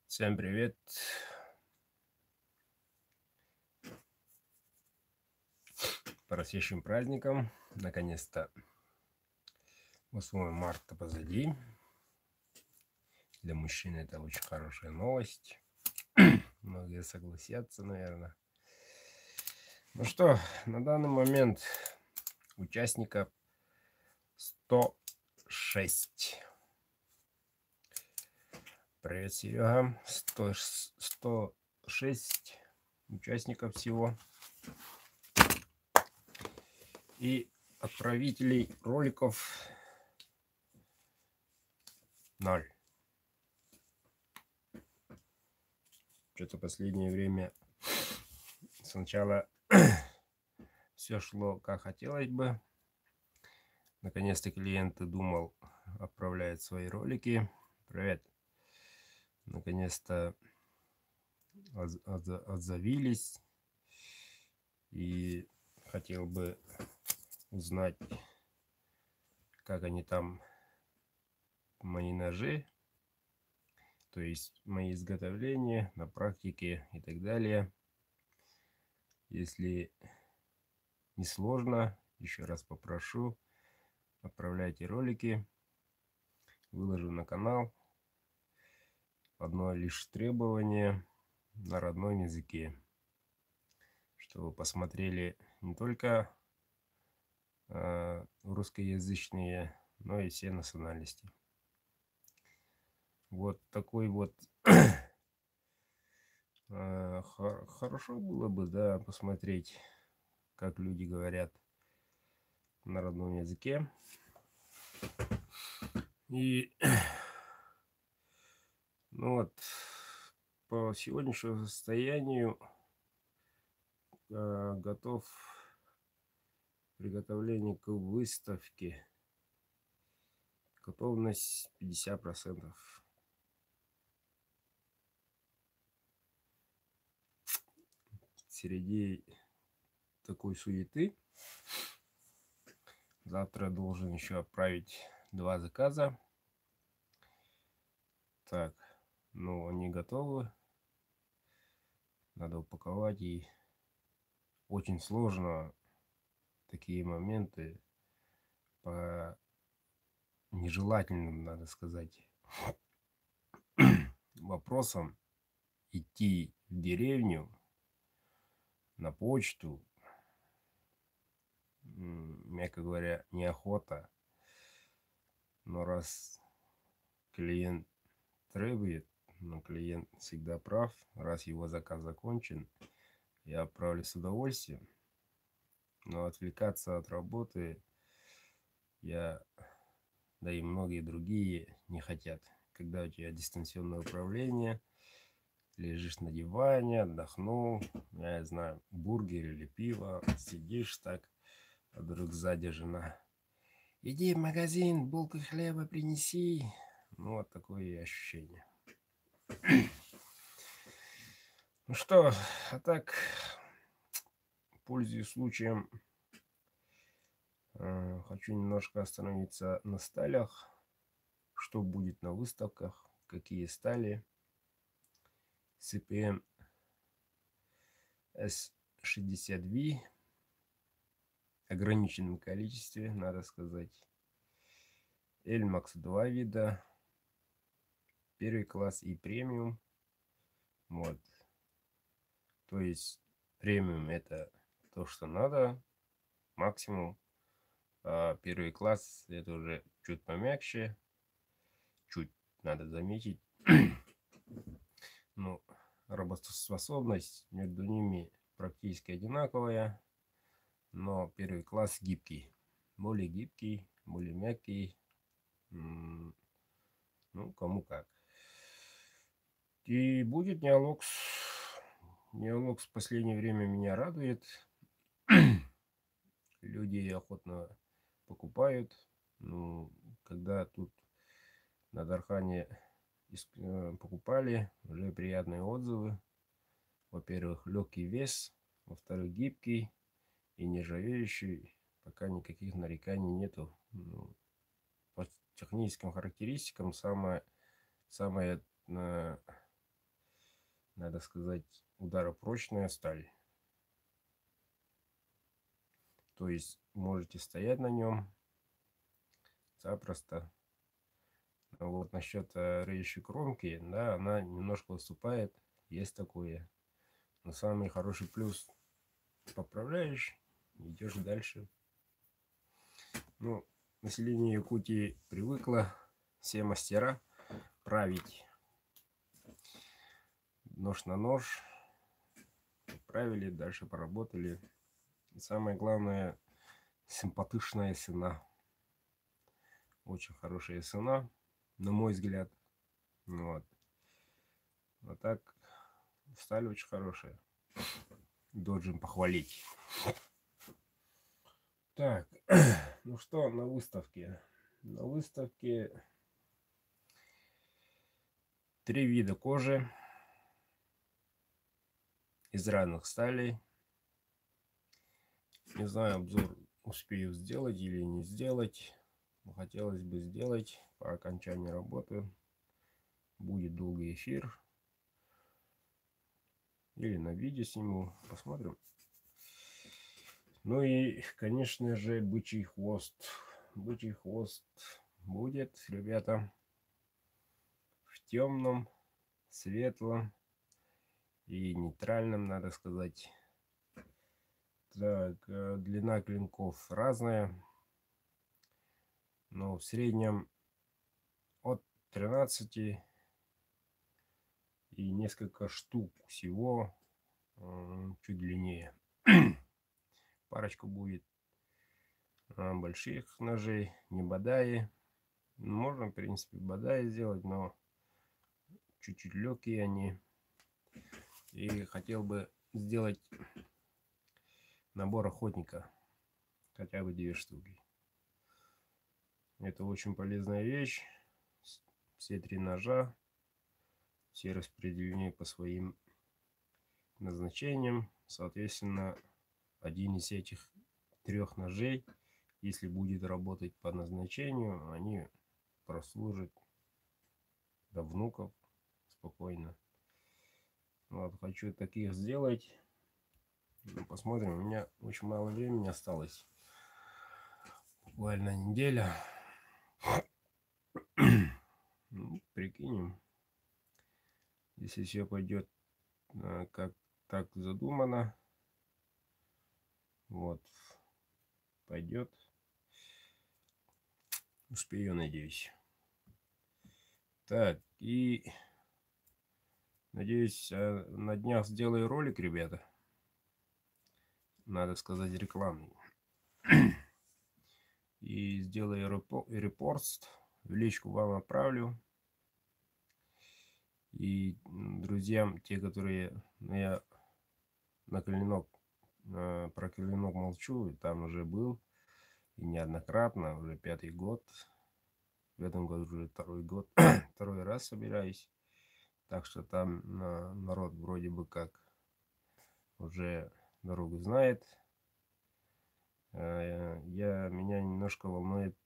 Всем привет! Прошедшим праздником. Наконец-то 8 марта позади. Для мужчин это очень хорошая новость. Многие согласятся, наверное. Ну что, на данный момент участников 106. Привет, Серега. 106 участников всего. И отправителей роликов 0. Что-то последнее время сначала все шло как хотелось бы. Наконец-то клиенты думал, отправляет свои ролики. Привет. Наконец-то отзовились. И хотел бы узнать, как они там, мои ножи, то есть мои изготовления на практике и так далее. Если не сложно, еще раз попрошу, отправляйте ролики, выложу на канал. Одно лишь требование: на родном языке, чтобы вы посмотрели не только русскоязычные, но и все национальности. Вот такой вот хорошо было бы, да, посмотреть, как люди говорят на родном языке. И ну вот, по сегодняшнему состоянию готов к приготовлению к выставке. Готовность 50%. Среди такой суеты завтра должен еще отправить 2 заказа. Так, ну они готовы. Надо упаковать, и очень сложно такие моменты по нежелательным, надо сказать, вопросам идти в деревню на почту, мягко говоря, неохота. Но раз клиент требует, но клиент всегда прав, раз его заказ закончен, я отправлю с удовольствием. Но отвлекаться от работы я, да и многие другие не хотят. Когда у тебя дистанционное управление, лежишь на диване, отдохнул, я не знаю, бургер или пиво, сидишь так, а вдруг сзади жена: иди в магазин, булку хлеба принеси. Ну вот такое ощущение. Ну что, а так, пользуясь случаем, хочу немножко остановиться на сталях. Что будет на выставках, какие стали. CPM S60V в ограниченном количестве, надо сказать. Elmax 2 вида, первый класс и премиум. Вот. То есть премиум это то, что надо, максимум. А первый класс это уже чуть помягче, чуть, надо заметить. Но работоспособность между ними практически одинаковая, но первый класс гибкий, более мягкий, ну кому как. И будет Неолокс. Неолокс в последнее время меня радует. Люди охотно покупают. Ну, когда тут на Дархане покупали, уже приятные отзывы. Во-первых, легкий вес, во-вторых, гибкий и нержавеющий. Пока никаких нареканий нету. Ну, по техническим характеристикам самое надо сказать, ударопрочная сталь. То есть можете стоять на нем запросто. Но вот насчет режущей кромки, да, она немножко уступает, есть такое. Но самый хороший плюс: поправляешь, идешь дальше. Ну, население Якутии привыкло, все мастера, править нож на нож, правили, дальше поработали. И самое главное, симпатичная цена. Очень хорошая цена, на мой взгляд. Вот. А так, сталь очень хорошая. Должен похвалить. Так, ну что, на выставке? На выставке 3 вида кожи из разных сталей. Не знаю, обзор успею сделать или не сделать. Но хотелось бы сделать по окончании работы. Будет долгий эфир. Или на видео сниму. Посмотрим. Ну и, конечно же, бычий хвост. Бычий хвост будет, ребята, в темном, светлом и нейтральном, надо сказать. Так, длина клинков разная, но в среднем от 13 и несколько штук всего, чуть длиннее. Парочку будет больших ножей, не бодаи. Можно, в принципе, бодаи сделать, но чуть-чуть легкие они. И хотел бы сделать набор охотника, хотя бы 2 штуки. Это очень полезная вещь. Все 3 ножа, все распределены по своим назначениям. Соответственно, один из этих 3 ножей, если будет работать по назначению, они прослужат до внуков спокойно. Вот, хочу таких сделать. Ну, посмотрим. У меня очень мало времени осталось. Буквально неделя. Ну, прикинем. Если все пойдет как так задумано. Вот. Пойдет. Успею, надеюсь. Так, и надеюсь, на днях сделаю ролик, ребята. Надо сказать, рекламный. И сделаю репост. В личку вам отправлю. И друзьям, те, которые я на клинок, про клинок молчу, там уже был. И неоднократно, уже 5-й год. В этом году уже 2-й год. 2-й раз собираюсь. Так что там народ вроде бы как уже дорогу знает. Меня немножко волнует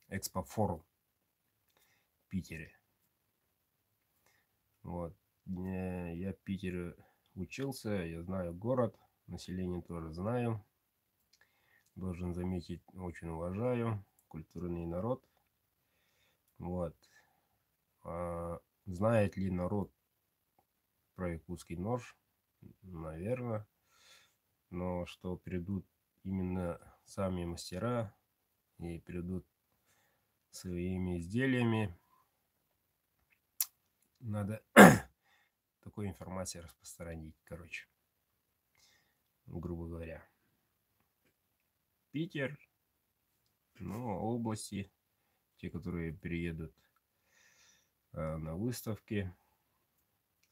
экспофорум в Питере. Вот. Я в Питере учился, я знаю город, население тоже знаю. Должен заметить, очень уважаю. Культурный народ. Вот. Знает ли народ про якутский нож? Наверное. Но что придут именно сами мастера и придут своими изделиями, надо такой информации распространить, короче, грубо говоря. Питер, ну, области, те, которые приедут на выставки,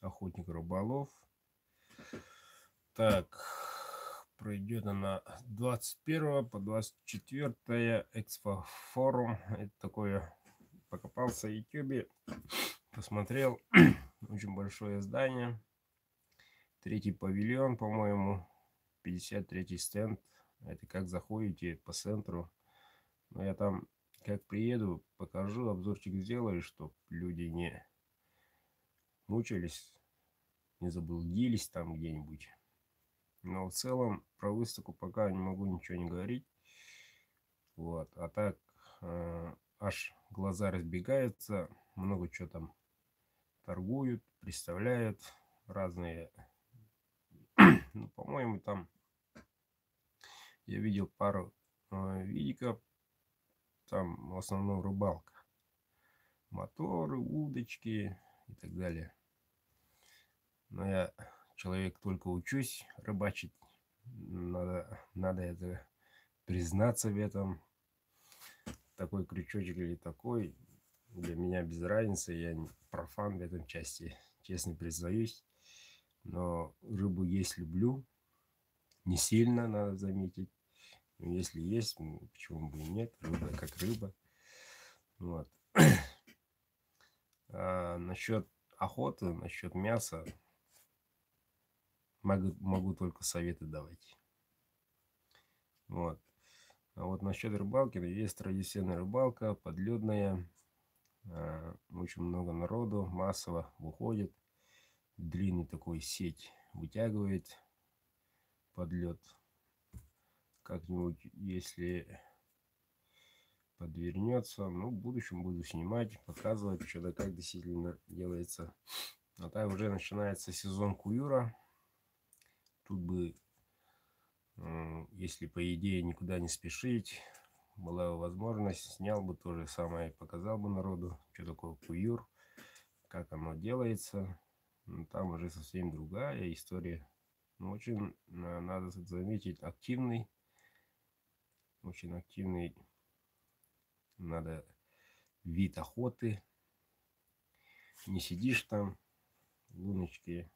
охотник рыболов. Так, пройдет она 21 по 24 экспофорум. Это такое, покопался в ютубе, посмотрел. Очень большое здание. 3-й павильон, по-моему. 53-й стенд. Это как заходите по центру. Но я там, как приеду, покажу, обзорчик сделаю, чтобы люди не мучились. не заблудились там где-нибудь. Но в целом про выставку пока не могу ничего не говорить. Вот. А так аж глаза разбегаются. Много чего там торгуют, представляют разные. Ну, по-моему, там я видел пару видиков. Там в основном рыбалка. Моторы, удочки и так далее. Но я человек только учусь рыбачить. Надо это признаться в этом. Такой крючочек или такой. Для меня без разницы. Я не профан в этом части. Честно признаюсь. Но рыбу есть люблю. Не сильно, надо заметить. Но если есть, почему бы и нет. Рыба как рыба. Вот. А насчет охоты, насчет мяса могу только советы давать. Вот. А вот насчет рыбалки, есть традиционная рыбалка, подледная. Очень много народу, массово выходит. Длинный такой сеть вытягивает под лед. Как-нибудь, если подвернется, ну, в будущем буду снимать, показывать, что да как действительно делается. А так уже начинается сезон куюра. Тут бы, если по идее никуда не спешить, была возможность, снял бы то же самое, показал бы народу, что такое куюр, как оно делается. Но там уже совсем другая история. Но очень, надо заметить, активный, очень активный, надо вид охоты. Не сидишь там в луночке,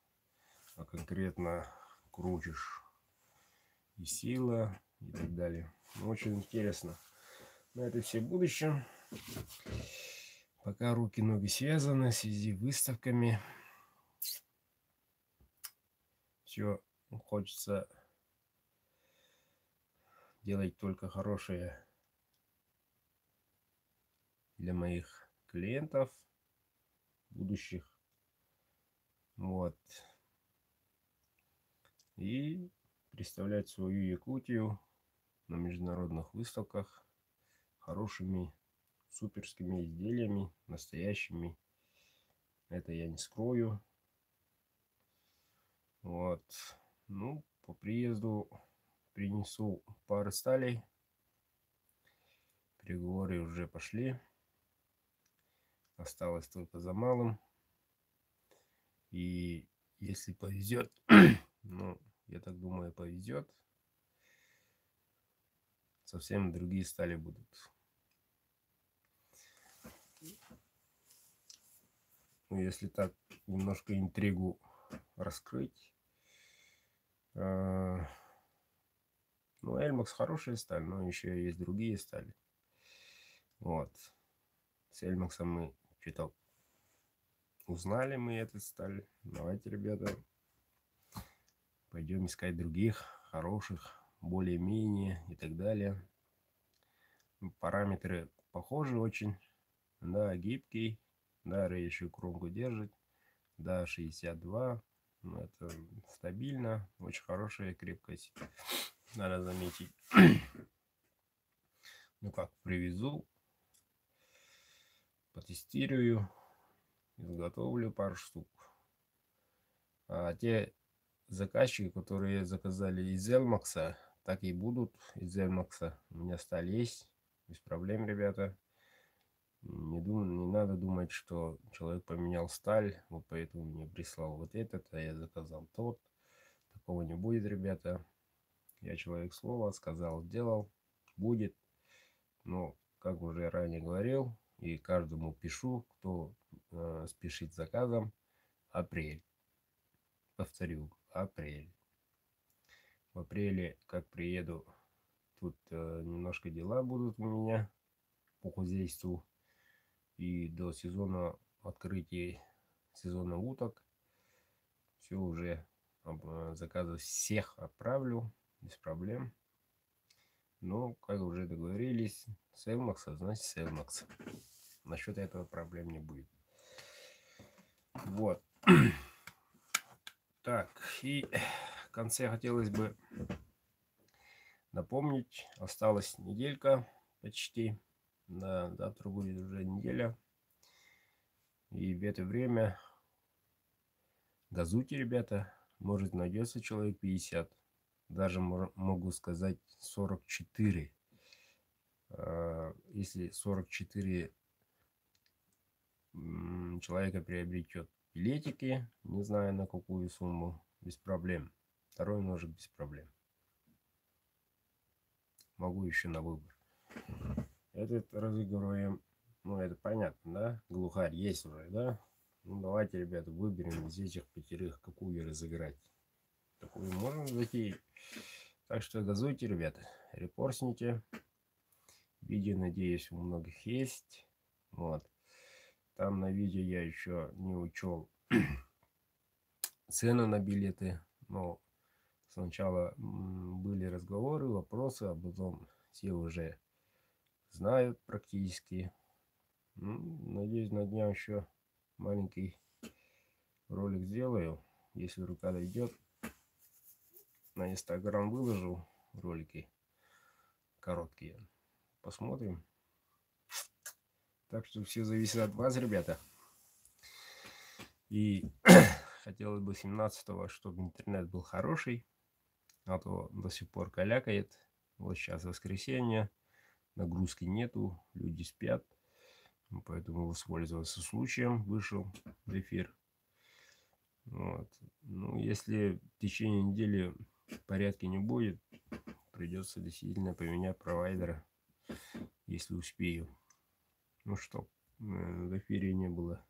а конкретно крутишь и сила и так далее. Очень интересно. Но это все в будущем. Пока руки-ноги связаны в связи с выставками. Все хочется делать только хорошее для моих клиентов будущих. Вот. И представлять свою Якутию на международных выставках хорошими суперскими изделиями, настоящими. Это я не скрою. Вот. Ну, по приезду принесу пару сталей. Переговоры уже пошли. Осталось только за малым. И если повезет, ну, я так думаю, повезет, совсем другие стали будут. Ну, если так немножко интригу раскрыть. Ну, Эльмакс хорошая сталь, но еще есть другие стали. Вот. С Эльмаксом мы что-то узнали мы эту сталь. Давайте, ребята, пойдем искать других хороших, более-менее и так далее. Параметры похожи очень. Да, гибкий. Да, режущую кромку держит. Да, 62. Ну, это стабильно. Очень хорошая крепкость. Надо заметить. Ну как, привезу. Потестирую. Изготовлю пару штук. А те заказчики, которые заказали из Эльмакса, так и будут из Эльмакса. У меня сталь есть. Без проблем, ребята. Не надо думать, что человек поменял сталь, вот поэтому мне прислал вот этот, а я заказал тот. Такого не будет, ребята. Я человек слова, сказал, сделал, будет. Но, как уже ранее говорил, и каждому пишу, кто спешит с заказом, апрель. Повторю, апрель. В апреле, как приеду, тут немножко дела будут у меня по хозяйству. И до сезона открытия сезона уток все уже заказы всех отправлю без проблем. Но, как уже договорились, с Элмакса, значит с Элмакса. Насчет этого проблем не будет. Вот. Так, и в конце хотелось бы напомнить, осталась неделька почти. Да, завтра будет уже неделя. И в это время газуйте, ребята. Может, найдется человек 50. Даже могу сказать 44. Если 44 человека приобретет билетики, не знаю на какую сумму, без проблем. Второй ножик без проблем. Могу еще на выбор. Этот разыгрываем, ну это понятно, да? Глухарь есть уже, да? Ну давайте, ребята, выберем из этих 5, какую разыграть. Такую можно затеять. Так что газуйте, ребята, репостните. Видео, надеюсь, у многих есть. Вот. Там на видео я еще не учел цены на билеты. Но сначала были разговоры, вопросы, а потом все уже знают практически. Надеюсь, на днях еще маленький ролик сделаю. Если рука дойдет, на Инстаграм выложу ролики короткие. Посмотрим. Так что все зависит от вас, ребята. И хотелось бы 17-го, чтобы интернет был хороший. А то до сих пор калякает. Вот сейчас воскресенье. Нагрузки нету. Люди спят. Поэтому воспользовался случаем. Вышел в эфир. Вот. Ну, если в течение недели порядка не будет, придется действительно поменять провайдера, если успею. Ну что, в эфире не было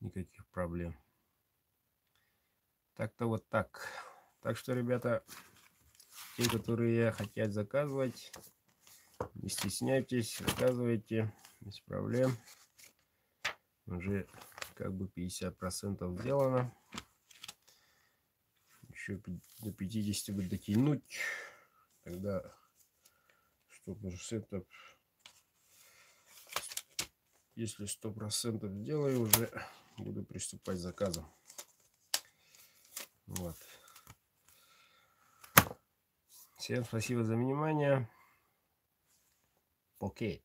никаких проблем. Так-то вот так. Так что, ребята, те, которые хотят заказывать, не стесняйтесь, заказывайте, без проблем. Уже как бы 50% сделано. Еще до 50 бы дотянуть. Тогда 100%, если 100% сделаю, уже буду приступать к заказам. Вот. Всем спасибо за внимание. Окей.